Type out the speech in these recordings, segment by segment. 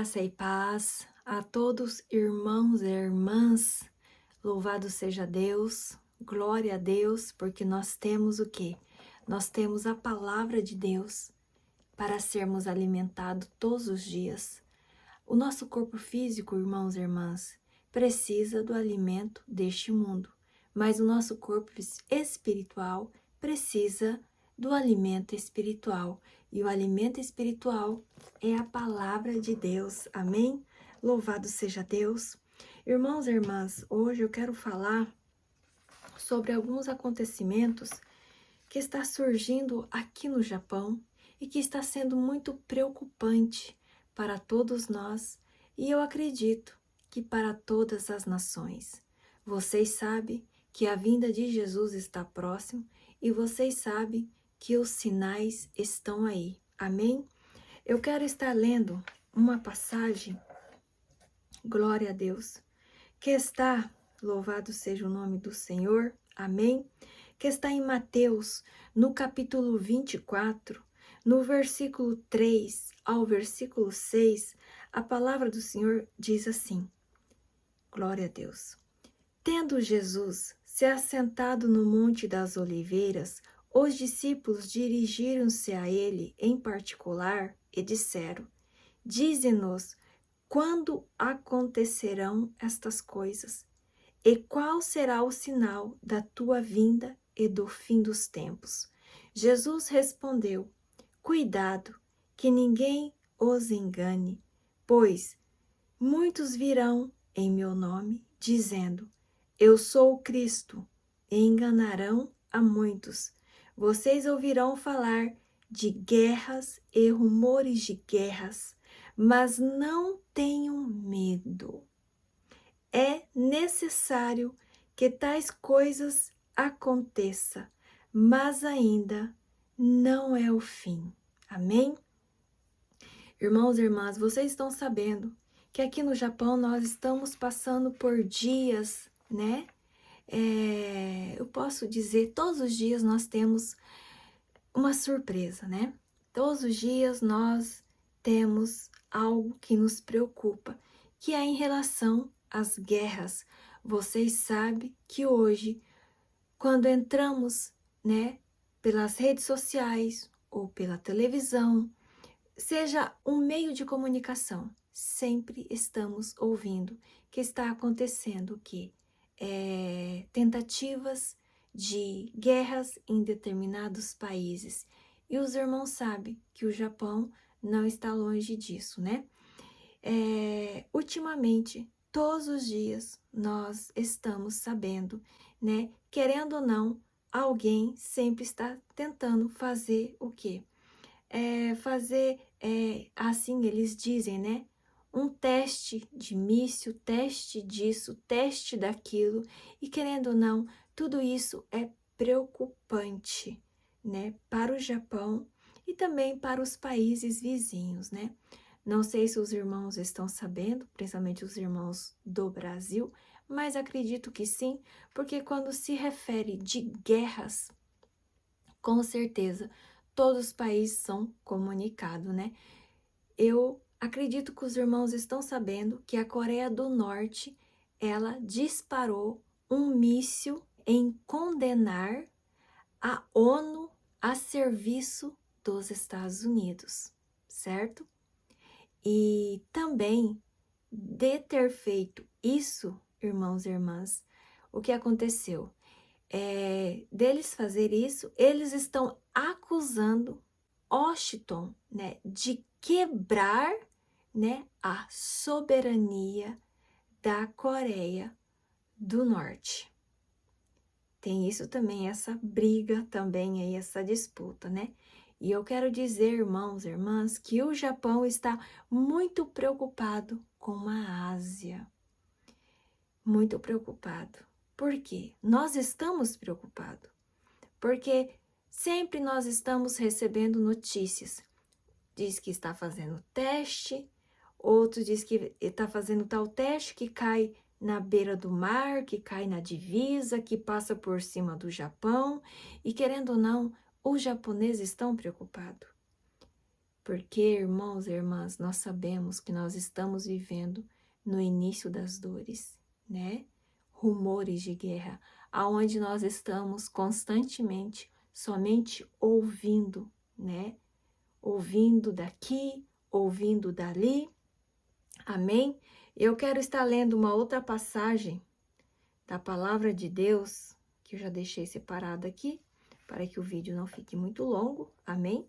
Graça e paz a todos, irmãos e irmãs. Louvado seja Deus, glória a Deus, porque nós temos o quê? Nós temos a palavra de Deus para sermos alimentados todos os dias. O nosso corpo físico, irmãos e irmãs, precisa do alimento deste mundo, mas o nosso corpo espiritual precisa do alimento espiritual. E o alimento espiritual é a palavra de Deus. Amém? Louvado seja Deus. Irmãos e irmãs, hoje eu quero falar sobre alguns acontecimentos que está surgindo aqui no Japão e que está sendo muito preocupante para todos nós e eu acredito que para todas as nações. Vocês sabem que a vinda de Jesus está próximo e vocês sabem que os sinais estão aí. Amém? Eu quero estar lendo uma passagem, glória a Deus, que está, louvado seja o nome do Senhor, amém? Que está em Mateus, no capítulo 24, no versículo 3 ao versículo 6, a palavra do Senhor diz assim, glória a Deus. Tendo Jesus se assentado no Monte das Oliveiras, os discípulos dirigiram-se a ele em particular e disseram, dize-nos quando acontecerão estas coisas, e qual será o sinal da tua vinda e do fim dos tempos? Jesus respondeu, cuidado, que ninguém os engane, pois muitos virão em meu nome, dizendo, eu sou o Cristo, e enganarão a muitos. Vocês ouvirão falar de guerras e rumores de guerras, mas não tenham medo. É necessário que tais coisas aconteçam, mas ainda não é o fim. Amém? Irmãos e irmãs, vocês estão sabendo que aqui no Japão nós estamos passando por dias, né? Eu posso dizer, todos os dias nós temos uma surpresa, né? Todos os dias nós temos algo que nos preocupa, que é em relação às guerras. Vocês sabem que hoje, quando entramos, né, pelas redes sociais ou pela televisão, seja um meio de comunicação, sempre estamos ouvindo que está acontecendo o quê? Tentativas de guerras em determinados países. E os irmãos sabem que o Japão não está longe disso, né? Ultimamente, todos os dias, nós estamos sabendo, né? Querendo ou não, alguém sempre está tentando fazer o quê? Assim eles dizem, né? Um teste de míssil, teste disso, teste daquilo, e querendo ou não, tudo isso é preocupante, né? Para o Japão e também para os países vizinhos, né? Não sei se os irmãos estão sabendo, principalmente os irmãos do Brasil, mas acredito que sim, porque quando se refere de guerras, com certeza, todos os países são comunicados, né? Eu acredito que os irmãos estão sabendo que a Coreia do Norte, ela disparou um míssil em condenar a ONU a serviço dos Estados Unidos, certo? E também de ter feito isso, irmãos e irmãs, o que aconteceu? Deles fazer isso, eles estão acusando Washington, né, de quebrar, né, a soberania da Coreia do Norte. Tem isso também, essa briga também aí, essa disputa, né? E eu quero dizer, irmãos e irmãs, que o Japão está muito preocupado com a Ásia. Muito preocupado. Por quê? Nós estamos preocupados. Porque sempre nós estamos recebendo notícias. Diz que está fazendo teste, outro diz que está fazendo tal teste que cai na beira do mar, que cai na divisa, que passa por cima do Japão. E querendo ou não, os japoneses estão preocupados. Porque, irmãos e irmãs, nós sabemos que nós estamos vivendo no início das dores, né? Rumores de guerra, aonde nós estamos constantemente somente ouvindo, né? Ouvindo daqui, ouvindo dali. Amém? Eu quero estar lendo uma outra passagem da palavra de Deus, que eu já deixei separado aqui, para que o vídeo não fique muito longo. Amém?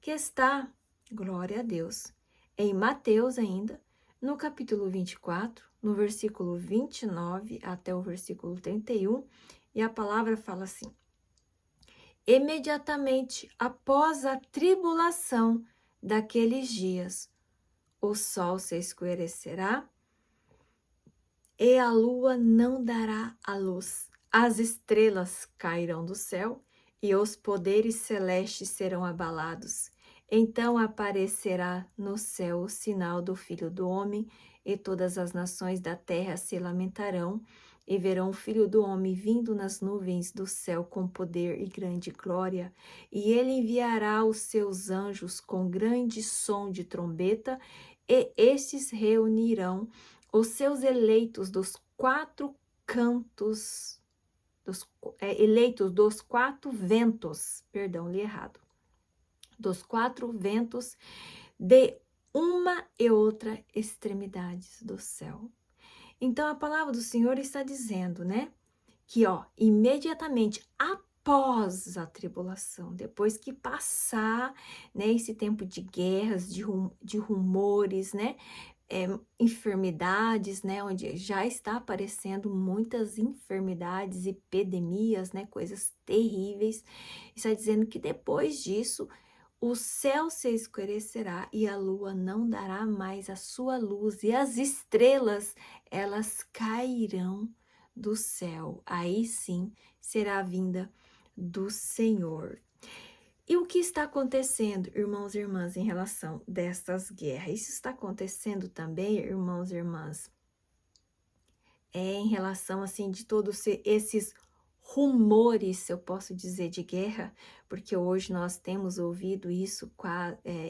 Que está, glória a Deus, em Mateus ainda, no capítulo 24, no versículo 29 até o versículo 31, e a palavra fala assim: imediatamente após a tribulação daqueles dias, o sol se escurecerá e a lua não dará a luz. As estrelas cairão do céu e os poderes celestes serão abalados. Então aparecerá no céu o sinal do Filho do Homem, e todas as nações da terra se lamentarão e verão o Filho do Homem vindo nas nuvens do céu com poder e grande glória. E ele enviará os seus anjos com grande som de trombeta, e estes reunirão os seus eleitos dos quatro cantos, eleitos dos quatro ventos, perdão, li errado, dos quatro ventos de uma e outra extremidades do céu. Então a palavra do Senhor está dizendo, né, que imediatamente após a tribulação, depois que passar, né, esse tempo de guerras, de rumores, né, enfermidades, né, onde já está aparecendo muitas enfermidades, epidemias, né, coisas terríveis. Está dizendo que depois disso o céu se escurecerá e a lua não dará mais a sua luz, e as estrelas, elas cairão do céu. Aí sim será a vinda do Senhor. E o que está acontecendo, irmãos e irmãs, em relação destas guerras? Isso está acontecendo também, irmãos e irmãs, em relação, assim, de todos esses rumores, se eu posso dizer, de guerra, porque hoje nós temos ouvido isso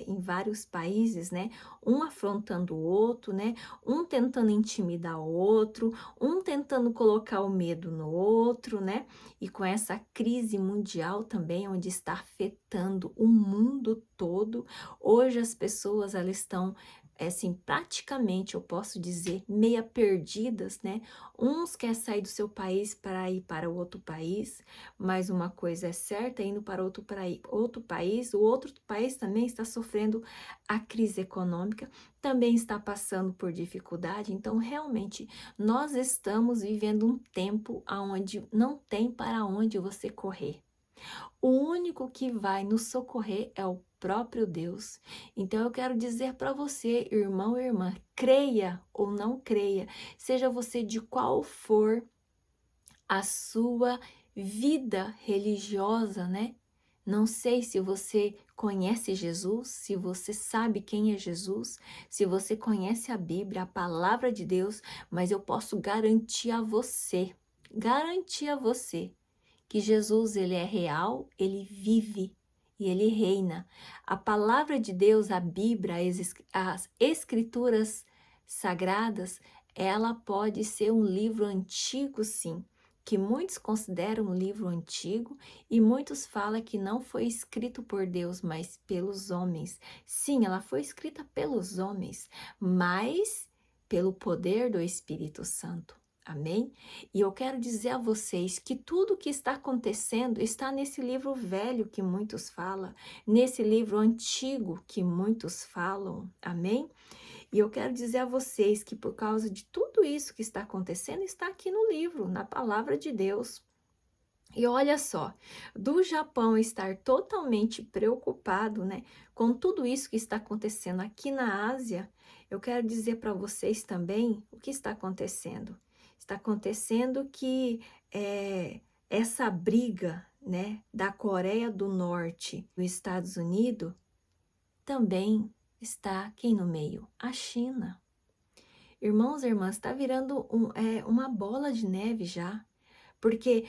em vários países, né? Um afrontando o outro, né? Um tentando intimidar o outro, um tentando colocar o medo no outro, né? E com essa crise mundial também, onde está afetando o mundo todo, hoje as pessoas, elas estão, assim, praticamente, eu posso dizer, meia perdidas, né? Uns querem sair do seu país para ir para outro país, mas uma coisa é certa, indo para outro país, o outro país também está sofrendo a crise econômica, também está passando por dificuldade. Então, realmente, nós estamos vivendo um tempo onde não tem para onde você correr. O único que vai nos socorrer é o próprio Deus. Então eu quero dizer para você, irmão e irmã, creia ou não creia, seja você de qual for a sua vida religiosa, né? Não sei se você conhece Jesus, se você sabe quem é Jesus, se você conhece a Bíblia, a palavra de Deus, mas eu posso garantir a você que Jesus, ele é real, ele vive e ele reina. A palavra de Deus, a Bíblia, as escrituras sagradas, ela pode ser um livro antigo, sim, que muitos consideram um livro antigo e muitos falam que não foi escrito por Deus, mas pelos homens. Sim, ela foi escrita pelos homens, mas pelo poder do Espírito Santo. Amém? E eu quero dizer a vocês que tudo o que está acontecendo está nesse livro velho que muitos falam, nesse livro antigo que muitos falam. Amém? E eu quero dizer a vocês que por causa de tudo isso que está acontecendo, está aqui no livro, na palavra de Deus. E olha só, do Japão estar totalmente preocupado, né, com tudo isso que está acontecendo aqui na Ásia, eu quero dizer para vocês também o que está acontecendo. Está acontecendo que essa briga, né, da Coreia do Norte e dos Estados Unidos também está quem no meio? A China. Irmãos e irmãs, está virando uma bola de neve já, Porque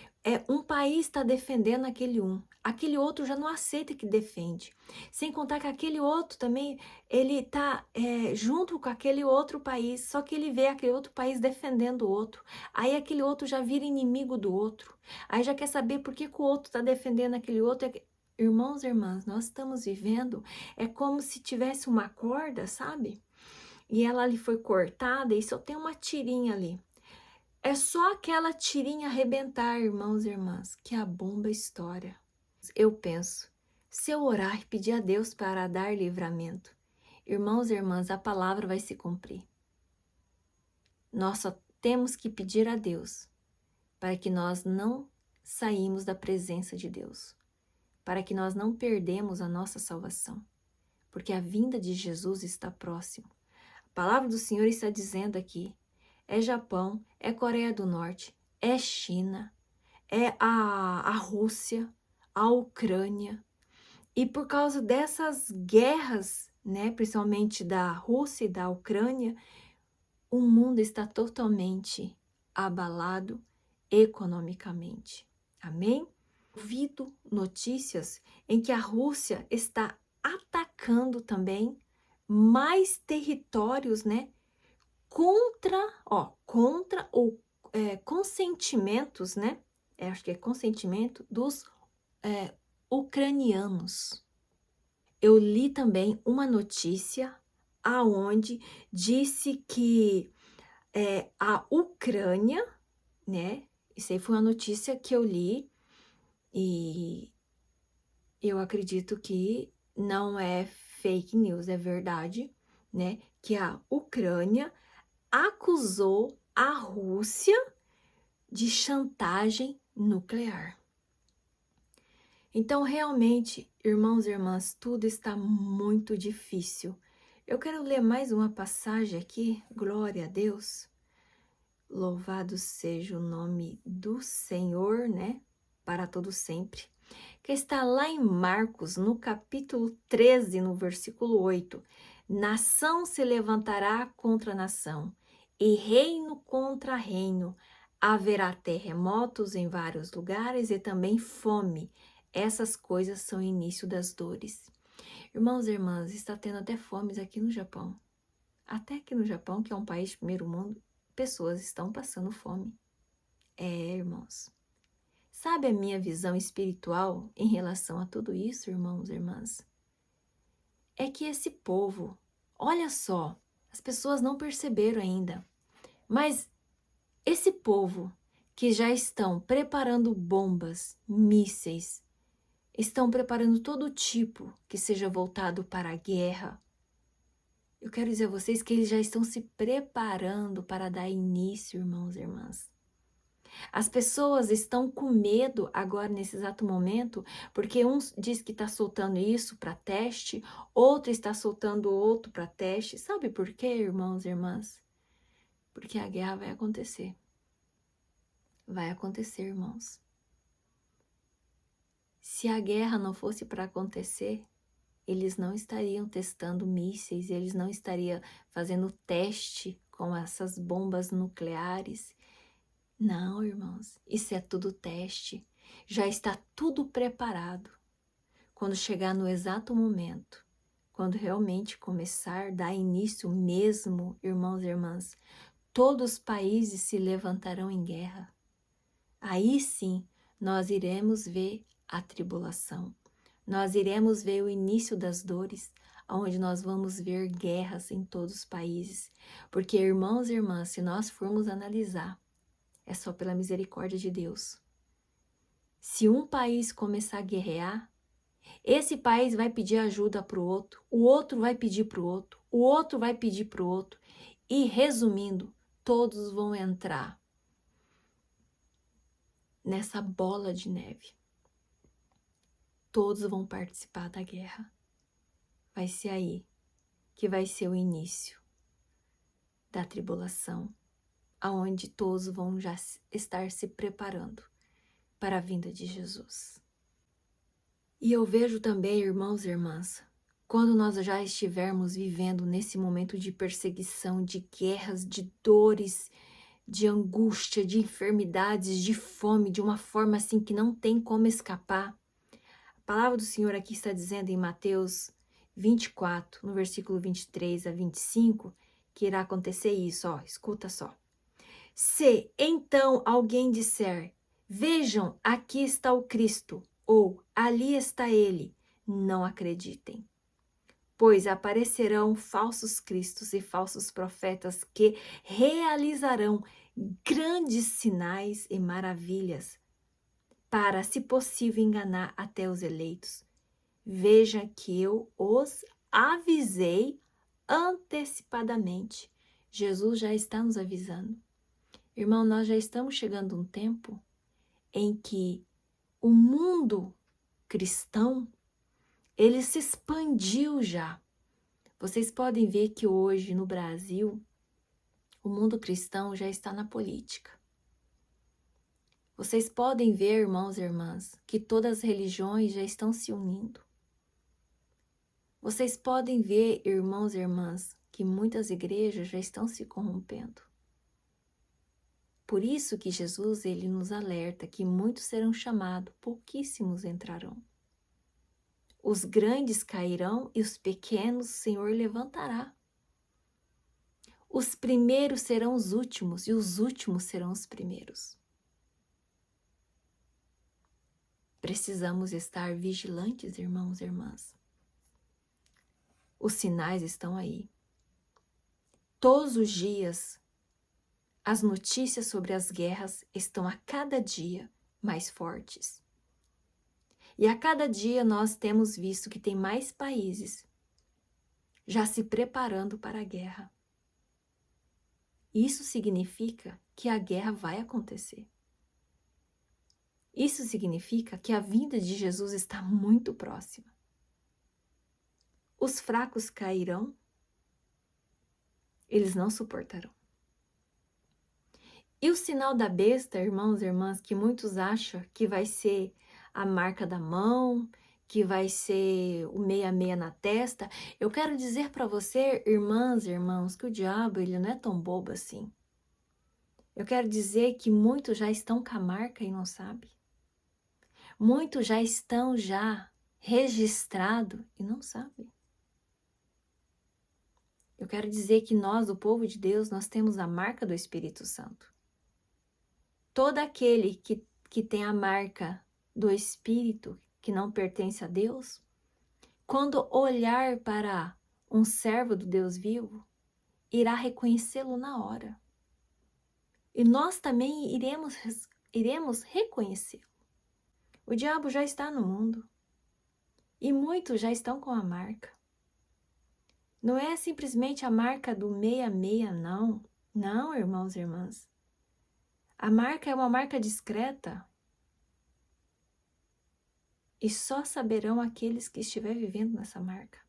um país está defendendo aquele outro já não aceita que defende. Sem contar que aquele outro também, ele está junto com aquele outro país, só que ele vê aquele outro país defendendo o outro. Aí aquele outro já vira inimigo do outro. Aí já quer saber por que o outro está defendendo aquele outro. Irmãos e irmãs, nós estamos vivendo, é como se tivesse uma corda, sabe? E ela ali foi cortada e só tem uma tirinha ali. É só aquela tirinha arrebentar, irmãos e irmãs, que a bomba estoura. Eu penso, se eu orar e pedir a Deus para dar livramento, irmãos e irmãs, a palavra vai se cumprir. Nós só temos que pedir a Deus para que nós não saímos da presença de Deus, para que nós não perdemos a nossa salvação, porque a vinda de Jesus está próximo. A palavra do Senhor está dizendo aqui, é Japão, é Coreia do Norte, é China, é a Rússia, a Ucrânia. E por causa dessas guerras, né, principalmente da Rússia e da Ucrânia, o mundo está totalmente abalado economicamente. Amém? Ouvido notícias em que a Rússia está atacando também mais territórios, né, contra ou consentimentos, né? Acho que é consentimento dos ucranianos. Eu li também uma notícia aonde disse que a Ucrânia, né? Isso aí foi uma notícia que eu li e eu acredito que não é fake news, é verdade, né? Que a Ucrânia acusou a Rússia de chantagem nuclear. Então, realmente, irmãos e irmãs, tudo está muito difícil. Eu quero ler mais uma passagem aqui, glória a Deus. Louvado seja o nome do Senhor, né? Para todo sempre. Que está lá em Marcos, no capítulo 13, no versículo 8. Nação se levantará contra nação, e reino contra reino. Haverá terremotos em vários lugares e também fome. Essas coisas são o início das dores. Irmãos e irmãs, está tendo até fomes aqui no Japão. Até aqui no Japão, que é um país de primeiro mundo, pessoas estão passando fome. Irmãos. Sabe a minha visão espiritual em relação a tudo isso, irmãos e irmãs? É que esse povo, olha só, as pessoas não perceberam ainda, mas esse povo que já estão preparando bombas, mísseis, estão preparando todo tipo que seja voltado para a guerra. Eu quero dizer a vocês que eles já estão se preparando para dar início, irmãos e irmãs. As pessoas estão com medo agora, nesse exato momento, porque um diz que está soltando isso para teste, outro está soltando outro para teste. Sabe por quê, irmãos e irmãs? Porque a guerra vai acontecer. Vai acontecer, irmãos. Se a guerra não fosse para acontecer, eles não estariam testando mísseis, eles não estariam fazendo teste com essas bombas nucleares. Não, irmãos, isso é tudo teste. Já está tudo preparado. Quando chegar no exato momento, quando realmente começar, dar início mesmo, irmãos e irmãs, todos os países se levantarão em guerra. Aí sim, nós iremos ver a tribulação. Nós iremos ver o início das dores, onde nós vamos ver guerras em todos os países. Porque, irmãos e irmãs, se nós formos analisar, é só pela misericórdia de Deus. Se um país começar a guerrear, esse país vai pedir ajuda para o outro vai pedir para o outro vai pedir para o outro. E, resumindo, todos vão entrar nessa bola de neve. Todos vão participar da guerra. Vai ser aí que vai ser o início da tribulação, aonde todos vão já estar se preparando para a vinda de Jesus. E eu vejo também, irmãos e irmãs, quando nós já estivermos vivendo nesse momento de perseguição, de guerras, de dores, de angústia, de enfermidades, de fome, de uma forma assim que não tem como escapar. A palavra do Senhor aqui está dizendo em Mateus 24, no versículo 23 a 25, que irá acontecer isso, ó, escuta só. Se então alguém disser, vejam, aqui está o Cristo, ou ali está ele, não acreditem. Pois aparecerão falsos cristos e falsos profetas que realizarão grandes sinais e maravilhas, para, se possível, enganar até os eleitos. Veja que eu os avisei antecipadamente. Jesus já está nos avisando. Irmão, nós já estamos chegando a um tempo em que o mundo cristão, ele se expandiu já. Vocês podem ver que hoje no Brasil, o mundo cristão já está na política. Vocês podem ver, irmãos e irmãs, que todas as religiões já estão se unindo. Vocês podem ver, irmãos e irmãs, que muitas igrejas já estão se corrompendo. Por isso que Jesus, ele nos alerta que muitos serão chamados, pouquíssimos entrarão. Os grandes cairão e os pequenos o Senhor levantará. Os primeiros serão os últimos e os últimos serão os primeiros. Precisamos estar vigilantes, irmãos e irmãs. Os sinais estão aí. Todos os dias, as notícias sobre as guerras estão a cada dia mais fortes. E a cada dia nós temos visto que tem mais países já se preparando para a guerra. Isso significa que a guerra vai acontecer. Isso significa que a vinda de Jesus está muito próxima. Os fracos cairão, eles não suportarão. E o sinal da besta, irmãos e irmãs, que muitos acham que vai ser a marca da mão, que vai ser o 66 na testa, eu quero dizer para você, irmãs e irmãos, que o diabo ele não é tão bobo assim. Eu quero dizer que muitos já estão com a marca e não sabem. Muitos já estão registrados e não sabem. Eu quero dizer que nós, o povo de Deus, nós temos a marca do Espírito Santo. Todo aquele que tem a marca do Espírito, que não pertence a Deus, quando olhar para um servo do Deus vivo, irá reconhecê-lo na hora. E nós também iremos reconhecê-lo. O diabo já está no mundo. E muitos já estão com a marca. Não é simplesmente a marca do 66, não. Não, irmãos e irmãs. A marca é uma marca discreta. E só saberão aqueles que estiverem vivendo nessa marca.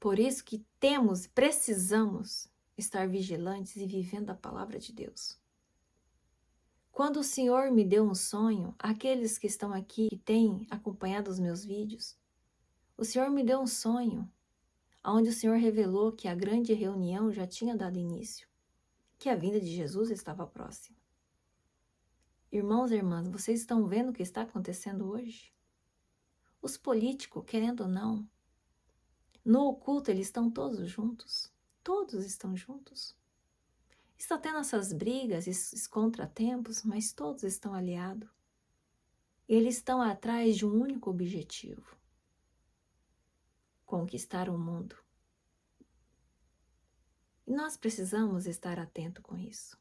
Por isso que precisamos estar vigilantes e vivendo a palavra de Deus. Quando o Senhor me deu um sonho, aqueles que estão aqui, que têm acompanhado os meus vídeos, o Senhor me deu um sonho, onde o Senhor revelou que a grande reunião já tinha dado início, que a vinda de Jesus estava próxima. Irmãos e irmãs, vocês estão vendo o que está acontecendo hoje? Os políticos, querendo ou não, no oculto eles estão todos juntos. Todos estão juntos. Está tendo essas brigas, esses contratempos, mas todos estão aliados. Eles estão atrás de um único objetivo: conquistar o mundo. E nós precisamos estar atentos com isso.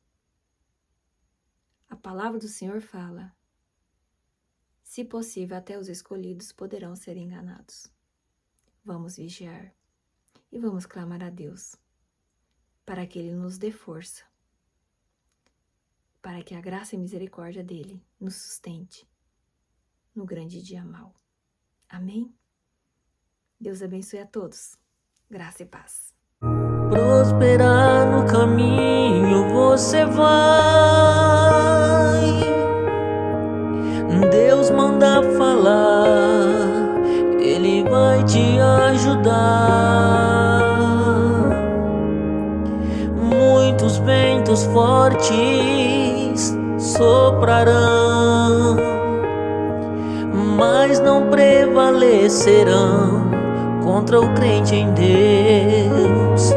A palavra do Senhor fala: se possível, até os escolhidos poderão ser enganados. Vamos vigiar e vamos clamar a Deus para que Ele nos dê força, para que a graça e misericórdia dEle nos sustente no grande dia mau. Amém? Deus abençoe a todos. Graça e paz. Prosperar no caminho você vai. Deus manda falar, Ele vai te ajudar. Muitos ventos fortes soprarão, mas não prevalecerão contra o crente em Deus.